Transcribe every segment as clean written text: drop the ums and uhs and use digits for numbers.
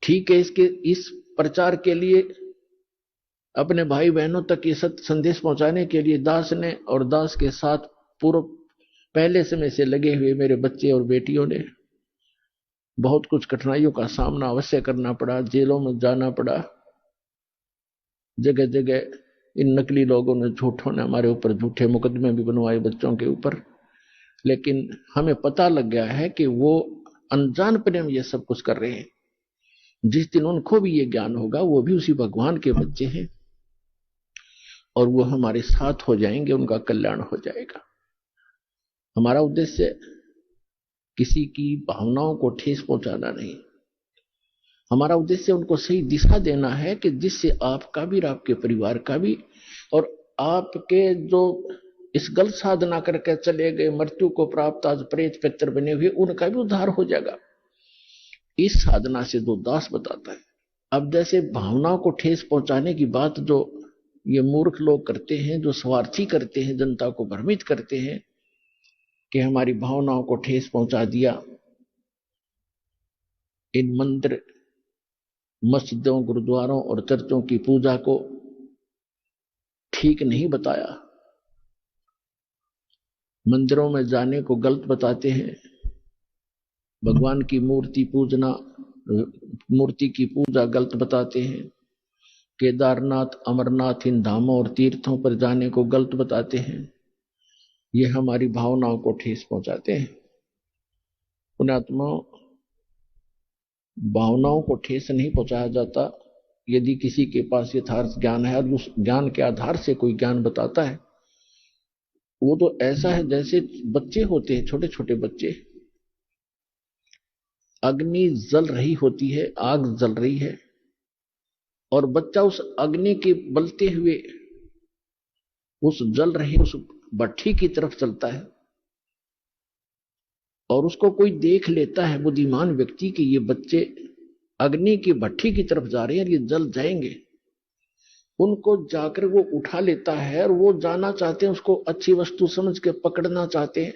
ठीक है, इसके इस प्रचार के लिए, अपने भाई बहनों तक ये सत्य संदेश पहुंचाने के लिए दास ने और दास के साथ पूर्व पहले समय से लगे हुए मेरे बच्चे और बेटियों ने बहुत कुछ कठिनाइयों का सामना अवश्य करना पड़ा, जेलों में जाना पड़ा, जगह जगह इन नकली लोगों ने, झूठों ने हमारे ऊपर झूठे मुकदमे भी बनवाए बच्चों के ऊपर। लेकिन हमें पता लग गया है कि वो अनजानपने में ये सब कुछ कर रहे हैं। जिस दिन उनको भी ये ज्ञान होगा, वो भी उसी भगवान के बच्चे हैं और वो हमारे साथ हो जाएंगे, उनका कल्याण हो जाएगा। हमारा उद्देश्य किसी की भावनाओं को ठेस पहुंचाना नहीं, हमारा उद्देश्य उनको सही दिशा देना है कि जिससे आपका भी और आपके परिवार का भी, और आपके जो इस गलत साधना करके चले गए, मृत्यु को प्राप्त आज प्रेत पितर बने हुए, उनका भी उद्धार हो जाएगा इस साधना से, जो दास बताता है। अब जैसे भावनाओं को ठेस पहुंचाने की बात जो ये मूर्ख लोग करते हैं, जो स्वार्थी करते हैं, जनता को भ्रमित करते हैं कि हमारी भावनाओं को ठेस पहुंचा दिया, इन मंदिर मस्जिदों, गुरुद्वारों और चर्चों की पूजा को ठीक नहीं बताया, मंदिरों में जाने को गलत बताते हैं, भगवान की मूर्ति पूजना, मूर्ति की पूजा गलत बताते हैं, केदारनाथ, अमरनाथ, इन धामों और तीर्थों पर जाने को गलत बताते हैं। ये हमारी भावनाओं को ठेस पहुंचाते हैं। पुण्यात्मा, भावनाओं को ठेस नहीं पहुंचाया जाता। यदि किसी के पास यथार्थ ज्ञान है और उस ज्ञान के आधार से कोई ज्ञान बताता है, वो तो ऐसा है जैसे बच्चे होते हैं, छोटे छोटे बच्चे, अग्नि जल रही होती है, आग जल रही है, और बच्चा उस अग्नि के बलते हुए उस जल रही उस भट्ठी की तरफ चलता है, और उसको कोई देख लेता है, बुद्धिमान व्यक्ति, कि ये बच्चे अग्नि की भट्ठी की तरफ जा रहे हैं और ये जल जाएंगे। उनको जाकर वो उठा लेता है और वो जाना चाहते हैं, उसको अच्छी वस्तु समझ के पकड़ना चाहते हैं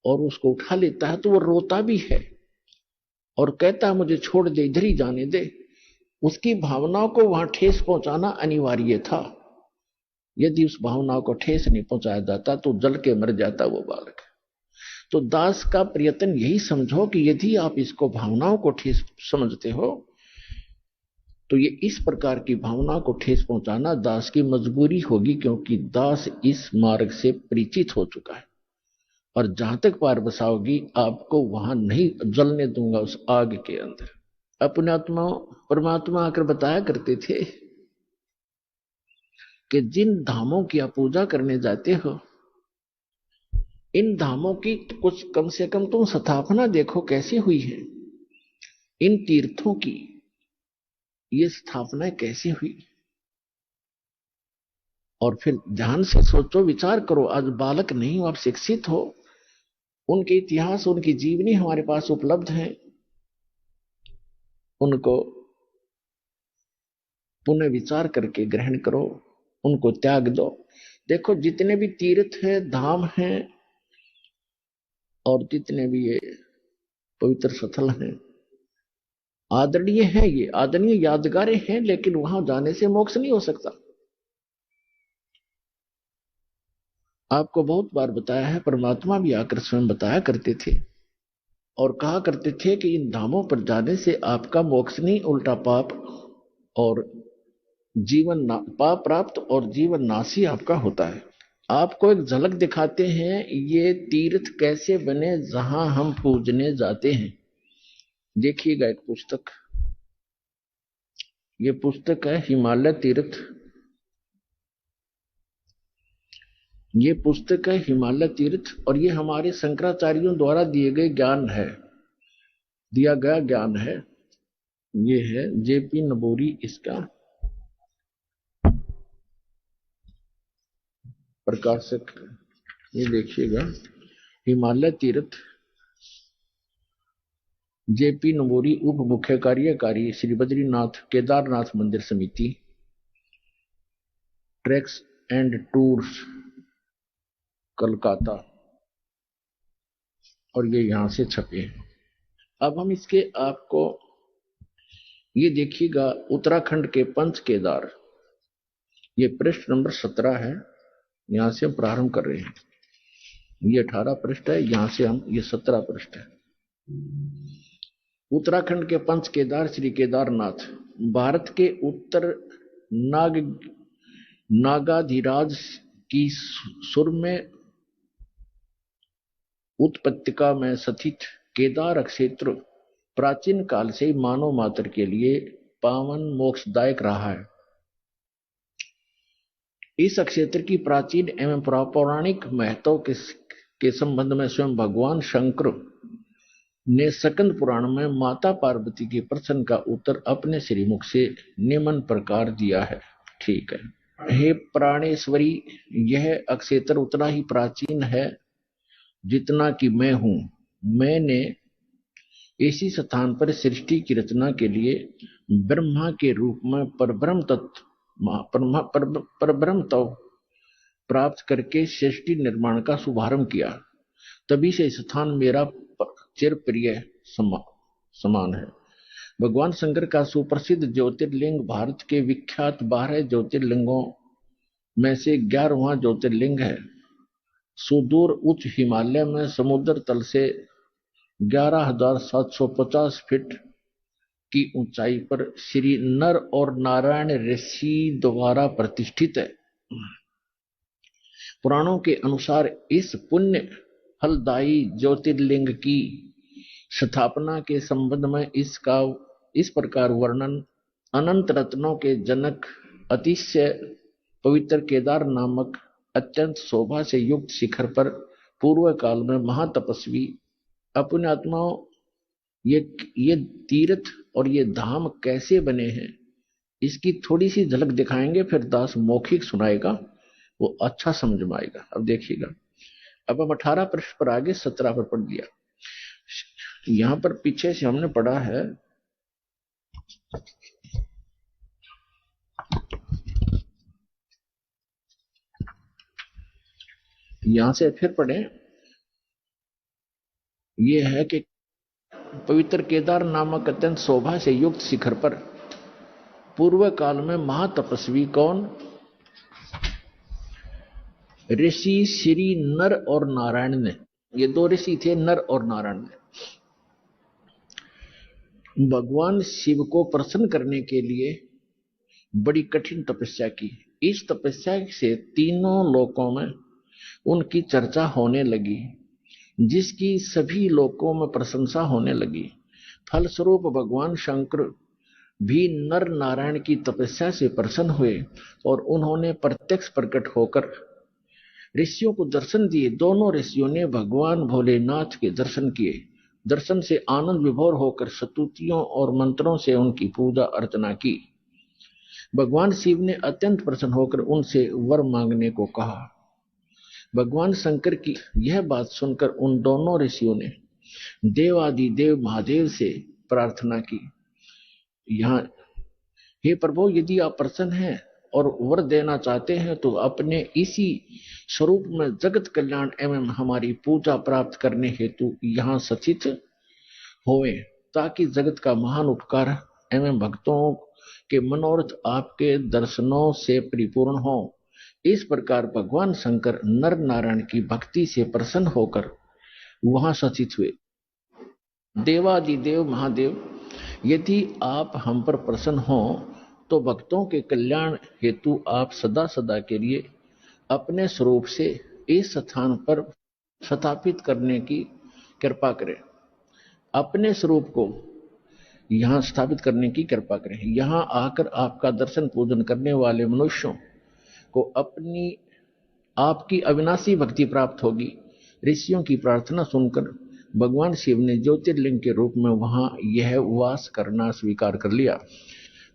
और उसको उठा लेता है, तो वो रोता भी है और कहता है मुझे छोड़ दे, इधर ही जाने दे। उसकी भावनाओं को वहां ठेस पहुंचाना अनिवार्य था। यदि उस भावनाओं को ठेस नहीं पहुंचाया जाता तो जल के मर जाता वो बालक। तो दास का प्रयत्न यही समझो कि यदि आप इसको भावनाओं को ठेस समझते हो, तो ये इस प्रकार की भावना को ठेस पहुंचाना दास की मजबूरी होगी, क्योंकि दास इस मार्ग से परिचित हो चुका है। और जहां तक पार बसाओगी, आपको वहां नहीं जलने दूंगा उस आग के अंदर। अपने आत्मा परमात्मा आकर बताया करते थे कि जिन धामों की आप पूजा करने जाते हो, इन धामों की कुछ कम से कम तुम स्थापना देखो कैसी हुई है। इन तीर्थों की ये स्थापना कैसे हुई, और फिर ध्यान से सोचो, विचार करो। आज बालक नहीं हो, आप शिक्षित हो, उनके इतिहास, उनकी जीवनी हमारे पास उपलब्ध है, उनको पुनः विचार करके ग्रहण करो, उनको त्याग दो। देखो, जितने भी तीर्थ हैं, धाम हैं, और जितने भी ये पवित्र स्थल हैं, आदरणीय हैं, ये आदरणीय यादगारें हैं, लेकिन वहां जाने से मोक्ष नहीं हो सकता। आपको बहुत बार बताया है, परमात्मा भी आकर स्वयं बताया करते थे और कहा करते थे कि इन धामों पर जाने से आपका मोक्ष नहीं, उल्टा पाप और जीवन पाप प्राप्त और जीवन नाशी आपका होता है। आपको एक झलक दिखाते हैं, ये तीर्थ कैसे बने जहां हम पूजने जाते हैं। देखिएगा एक पुस्तक, ये पुस्तक है हिमालय तीर्थ, ये पुस्तक है हिमालय तीर्थ, और ये हमारे शंकराचार्यों द्वारा दिए गए ज्ञान है, दिया गया ज्ञान है। ये है जेपी नबूरी इसका प्रकाशक। ये देखिएगा, हिमालय तीर्थ, जेपी नबूरी, उप मुख्य कार्यकारी श्री बद्रीनाथ केदारनाथ मंदिर समिति, ट्रैक्स एंड टूर्स, कलकत्ता, और ये यहां से छपे हैं। अब हम इसके आपको ये देखिएगा उत्तराखंड के पंच केदार, ये पृष्ठ नंबर 17 है। यहां से हम प्रारंभ कर रहे हैं। ये 18 पृष्ठ है, यहां से हम ये 17 पृष्ठ है। उत्तराखंड के पंच केदार श्री केदारनाथ भारत के उत्तर नाग नागाधिराज की सुरम्य उत्पत्तिका में स्थित केदार क्षेत्र प्राचीन काल से मानव मात्र के लिए पावन मोक्षदायक रहा है। इस क्षेत्र की प्राचीन एवं पौराणिक महत्व के संबंध में स्वयं भगवान शंकर ने स्कंद पुराण में माता पार्वती के प्रश्न का उत्तर अपने श्रीमुख से निम्न प्रकार दिया है। ठीक है। हे प्राणेश्वरी, यह क्षेत्र उतना ही प्राचीन है जितना कि मैं हूं। मैंने इसी स्थान पर सृष्टि की रचना के लिए ब्रह्मा के रूप में परब्रह्म तत्व प्राप्त करके सृष्टि निर्माण का शुभारंभ किया। तभी से स्थान मेरा चिर प्रिय समान है। भगवान शंकर का सुप्रसिद्ध ज्योतिर्लिंग भारत के विख्यात 12 ज्योतिर्लिंगों में से 11वां ज्योतिर्लिंग है। सुदूर उच्च हिमालय में समुद्र तल से 11,750 फीट की ऊंचाई पर श्री नर और नारायण ऋषि द्वारा प्रतिष्ठित है। पुराणों के अनुसार इस पुण्य फलदायी ज्योतिर्लिंग की स्थापना के संबंध में इसका इस प्रकार वर्णन अनंत रत्नों के जनक अतिशय पवित्र केदार नामक अत्यंत शोभा से युक्त शिखर पर पूर्व काल में महातपस्वी अपने आत्माओं ये तीर्थ और ये धाम कैसे बने हैं, इसकी थोड़ी सी झलक दिखाएंगे, फिर दास मौखिक सुनाएगा, वो अच्छा समझ में आएगा। अब देखिएगा, अब हम 18 पृष्ठ पर आगे 17 पर पढ़ दिया। यहां पर पीछे से हमने पढ़ा है, यहां से फिर पढ़े। यह है कि पवित्र केदार नामक अत्यंत शोभा से युक्त शिखर पर पूर्व काल में महातपस्वी कौन? ऋषि श्री नर और नारायण ने, ये 2 ऋषि थे, नर और नारायण ने भगवान शिव को प्रसन्न करने के लिए बड़ी कठिन तपस्या की। इस तपस्या से तीनों लोकों में उनकी चर्चा होने लगी, जिसकी सभी लोकों में प्रशंसा होने लगी। फलस्वरूप भगवान शंकर भी नर नारायण की तपस्या से प्रसन्न हुए और उन्होंने प्रत्यक्ष प्रकट होकर ऋषियों को दर्शन दिए। दोनों ऋषियों ने भगवान भोलेनाथ के दर्शन किए। दर्शन से आनंद विभोर होकर स्तुतियों और मंत्रों से उनकी पूजा अर्चना की। भगवान शिव ने अत्यंत प्रसन्न होकर उनसे वर मांगने को कहा। भगवान शंकर की यह बात सुनकर उन दोनों ऋषियों ने देवादिदेव महादेव से प्रार्थना की। यहाँ, हे प्रभु, यदि आप प्रसन्न हैं और वर देना चाहते हैं तो अपने इसी स्वरूप में जगत कल्याण एवं हमारी पूजा प्राप्त करने हेतु यहाँ सचित होवे, ताकि जगत का महान उपकार एवं भक्तों के मनोरथ आपके दर्शनों से परिपूर्ण हो। इस प्रकार भगवान शंकर नर नारायण की भक्ति से प्रसन्न होकर वहां सचित हुए। देवादिदेव महादेव, यदि आप हम पर प्रसन्न हो तो भक्तों के कल्याण हेतु आप सदा सदा के लिए अपने स्वरूप से इस स्थान पर स्थापित करने की कृपा करें। अपने स्वरूप को यहाँ स्थापित करने की कृपा करें। यहाँ आकर आपका दर्शन पूजन करने वाले मनुष्यों को आपकी अविनाशी भक्ति प्राप्त होगी। ऋषियों की प्रार्थना सुनकर भगवान शिव ने ज्योतिर्लिंग के रूप में वहां यह वास करना स्वीकार कर लिया।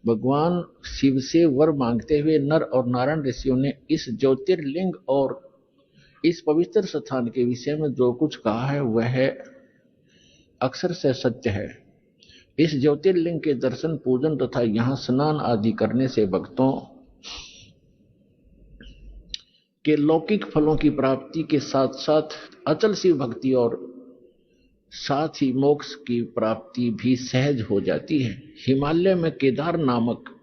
भगवान शिव से वर मांगते हुए नर और नारायण ऋषियों ने इस ज्योतिर्लिंग और इस पवित्र स्थान के विषय में जो कुछ कहा है वह अक्षर से सत्य है। इस ज्योतिर्लिंग के दर्शन पूजन तथा यहाँ स्नान आदि करने से भक्तों के लौकिक फलों की प्राप्ति के साथ साथ अचल शिव भक्ति और साथ ही मोक्ष की प्राप्ति भी सहज हो जाती है। हिमालय में केदार नामक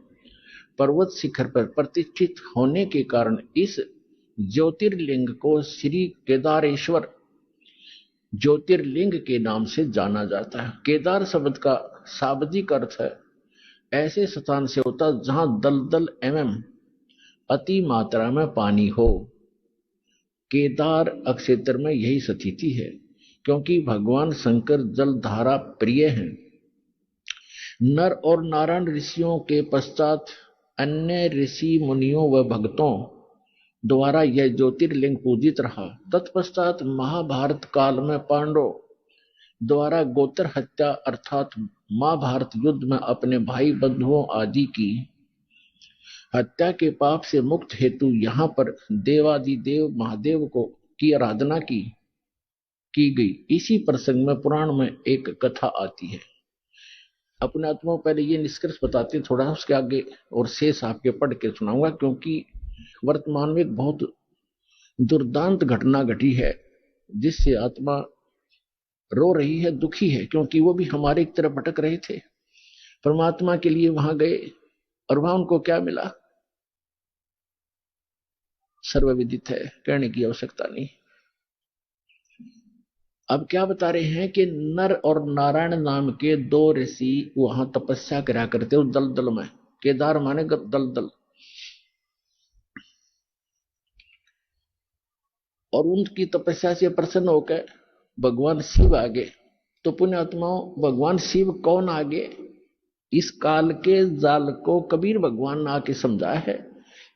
पर्वत शिखर पर प्रतिष्ठित होने के कारण इस ज्योतिर्लिंग को श्री केदारेश्वर ज्योतिर्लिंग के नाम से जाना जाता है। केदार शब्द का शाब्दिक अर्थ है ऐसे स्थान से होता जहां दलदल एवं अति मात्रा में पानी हो। केदार क्षेत्र में यही स्थिति है, क्योंकि भगवान शंकर जलधारा प्रिय हैं। नर और नारायण ऋषियों के पश्चात अन्य ऋषि मुनियों व भक्तों द्वारा यह ज्योतिर्लिंग पूजित रहा। तत्पश्चात महाभारत काल में पांडवों द्वारा गोत्र हत्या अर्थात महाभारत युद्ध में अपने भाई बंधुओं आदि की हत्या के पाप से मुक्त हेतु यहाँ पर देवादिदेव महादेव को की आराधना की गई। इसी प्रसंग में पुराण में एक कथा आती है। अपने आत्मा पहले ये निष्कर्ष बताते थोड़ा, उसके आगे और शेष आपके पढ़ के सुनाऊंगा, क्योंकि वर्तमान में एक बहुत दुर्दांत घटना घटी है जिससे आत्मा रो रही है, दुखी है, क्योंकि वो भी हमारे एक तरफ भटक रहे थे, परमात्मा के लिए वहां गए और वहां उनको क्या मिला सर्वविदित है, कहने की आवश्यकता नहीं। अब क्या बता रहे हैं कि नर और नारायण नाम के दो ऋषि वहां तपस्या करा करते उस दलदल में। केदार माने दलदल, और उनकी तपस्या से प्रसन्न होकर भगवान शिव आगे। तो पुण्यात्माओं, भगवान शिव कौन आगे? इस काल के जाल को कबीर भगवान ने आके समझाया है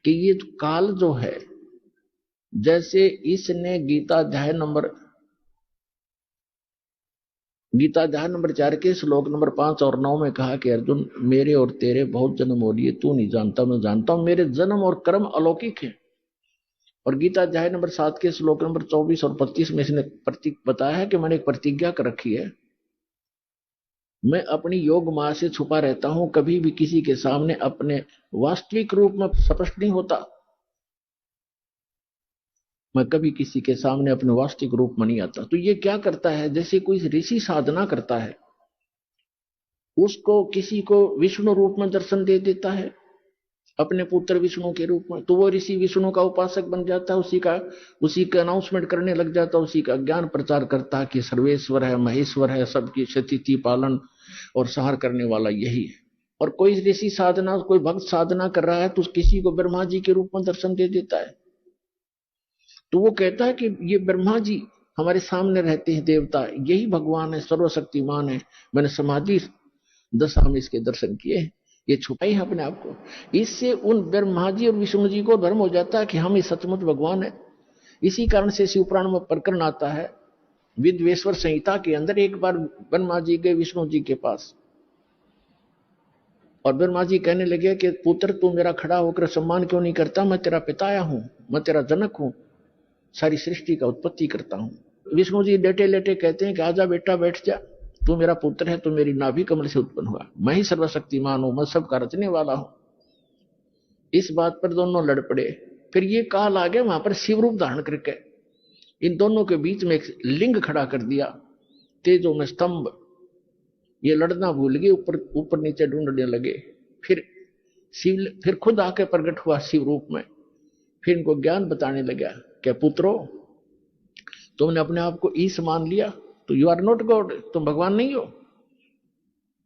कि ये काल जो है, जैसे इसने गीता अध्याय नंबर 4 के श्लोक नंबर 5 और 9 में कहा कि अर्जुन, मेरे और तेरे बहुत जन्म हो लिए, तू नहीं जानता मैं जानता हूं, मेरे जन्म और कर्म अलौकिक है। और गीता अध्याय नंबर 7 के श्लोक नंबर 24 और 25 में इसने बताया है कि मैंने एक प्रतिज्ञा कर रखी है, मैं अपनी योग माया से छुपा रहता हूं, कभी भी किसी के सामने अपने वास्तविक रूप में स्पष्ट नहीं होता। मैं कभी किसी के सामने अपने वास्तविक रूप में नहीं आता। तो ये क्या करता है, जैसे कोई ऋषि साधना करता है, उसको किसी को विष्णु रूप में दर्शन दे देता है अपने पुत्र विष्णु के रूप में, तो वो ऋषि विष्णु का उपासक बन जाता है, उसी का अनाउंसमेंट करने लग जाता है, उसी का ज्ञान प्रचार करता है कि सर्वेश्वर है, महेश्वर है, सबकी स्थिति पालन और संहार करने वाला यही है। और कोई ऋषि साधना, कोई भक्त साधना कर रहा है तो किसी को ब्रह्मा जी के रूप में दर्शन दे देता है। तो वो कहता है कि ये ब्रह्मा जी हमारे सामने रहते हैं, देवता, यही भगवान है, सर्वशक्तिमान है। मैंने समाधि दशा में इसके दर्शन किए, ये छुपाई है अपने आप को। इससे उन ब्रह्मा जी और विष्णु जी को भ्रम हो जाता है कि हम ही सचमुच भगवान है। इसी कारण से शिवपुराण में प्रकरण आता है, विद्वेश्वर संहिता के अंदर, एक बार ब्रह्मा जी गए विष्णु जी के पास और ब्रह्मा जी कहने लगे कि पुत्र, तू मेरा खड़ा होकर सम्मान क्यों नहीं करता? मैं तेरा पिताया हूं, मैं तेरा जनक हूं, सारी सृष्टि का उत्पत्ति करता हूं। विष्णु जी लेटे लेटे कहते हैं कि आजा बेटा, बैठ जा, तू मेरा पुत्र है, तू मेरी नाभि कमल से उत्पन्न हुआ, मैं ही सर्वशक्तिमान हूं, मैं सबका रचने वाला हूं। इस बात पर दोनों लड़ पड़े। फिर ये काल आ गया, वहां पर शिव रूप धारण करके इन दोनों के बीच में एक लिंग खड़ा कर दिया, तेजों में स्तंभ। ये लड़ना भूल गए, ऊपर ऊपर नीचे ढूंढने लगे। फिर खुद आके प्रकट हुआ शिव रूप में, फिर इनको ज्ञान बताने लगा, क्या पुत्रो, तुमने अपने आप को ईश मान लिया तो यू आर नॉट गॉड, तुम भगवान नहीं हो।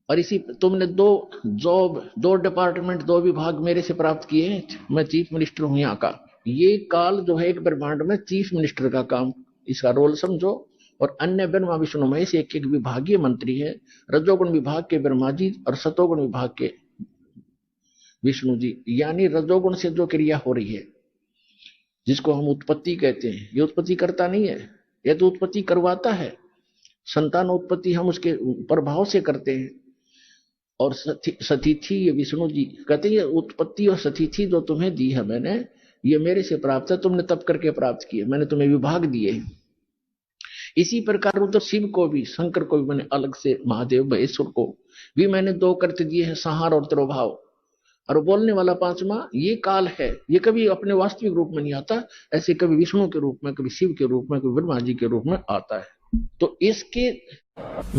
और इसी तुमने दो डिपार्टमेंट, 2 विभाग मेरे से प्राप्त किए हैं, मैं चीफ मिनिस्टर हूं यहाँ का। ये काल जो है एक ब्रह्मांड में चीफ मिनिस्टर का काम, इसका रोल समझो। और अन्य ब्रह्मा विष्णु महेश एक एक विभागीय मंत्री है, रजोगुण विभाग के ब्रह्मा जी और सतोगुण विभाग के विष्णु जी। यानी रजोगुण से जो क्रिया हो रही है, जिसको हम उत्पत्ति कहते हैं, ये उत्पत्ति करता नहीं है, यह तो उत्पत्ति करवाता है। संतान उत्पत्ति हम उसके प्रभाव से करते हैं। और सतिथि, ये विष्णु जी कहते हैं, उत्पत्ति और सतिथि जो तुम्हें दी है मैंने, ये मेरे से प्राप्त है, तुमने तप करके प्राप्त किए, मैंने तुम्हें विभाग दिए। इसी प्रकार उधर शिव को भी, शंकर को भी मैंने अलग से, महादेव महेश्वर को भी मैंने 2 कर्त दिए हैं, संहार और तिरोभाव। और बोलने वाला 5वां ये काल है, ये कभी अपने वास्तविक रूप में नहीं आता, ऐसे कभी विष्णु के रूप में, कभी शिव के रूप में, कभी ब्रह्मा जी के रूप में आता है। तो इसके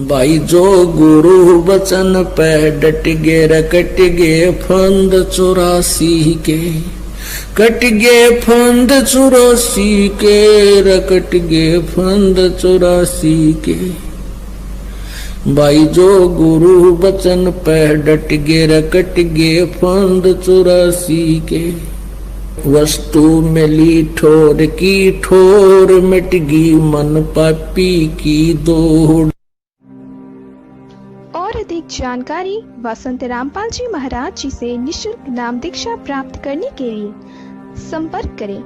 भाई जो गुरु वचन पे डट गे कट गे फंद 84 के, कट गे फंद 84 के, रकट गे फंद 84 के। भाई जो गुरु वचन पे डट गे रकट गे फंद 84 के। वस्तु मिली ठोर की ठोर, मिट गई मन पापी की दौड़। और अधिक जानकारी वसंत रामपाल जी महाराज जी से निशुल्क नाम दीक्षा प्राप्त करने के लिए संपर्क करें।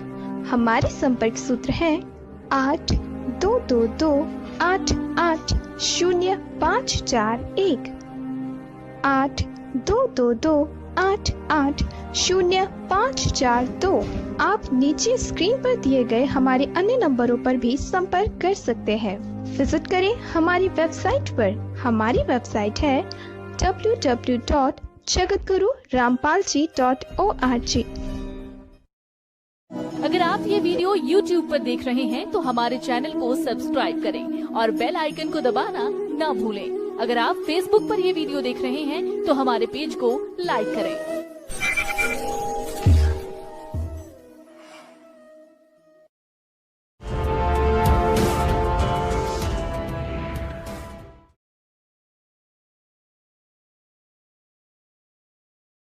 हमारे संपर्क सूत्र है 8222880541, 8222880542। आप नीचे स्क्रीन पर दिए गए हमारे अन्य नंबरों पर भी संपर्क कर सकते हैं। विजिट करें हमारी वेबसाइट पर। हमारी वेबसाइट है www.jagatgururampalji.org। अगर आप ये वीडियो YouTube पर देख रहे हैं तो हमारे चैनल को सब्सक्राइब करें और बेल आइकन को दबाना ना भूलें। अगर आप Facebook पर ये वीडियो देख रहे हैं तो हमारे पेज को लाइक करें।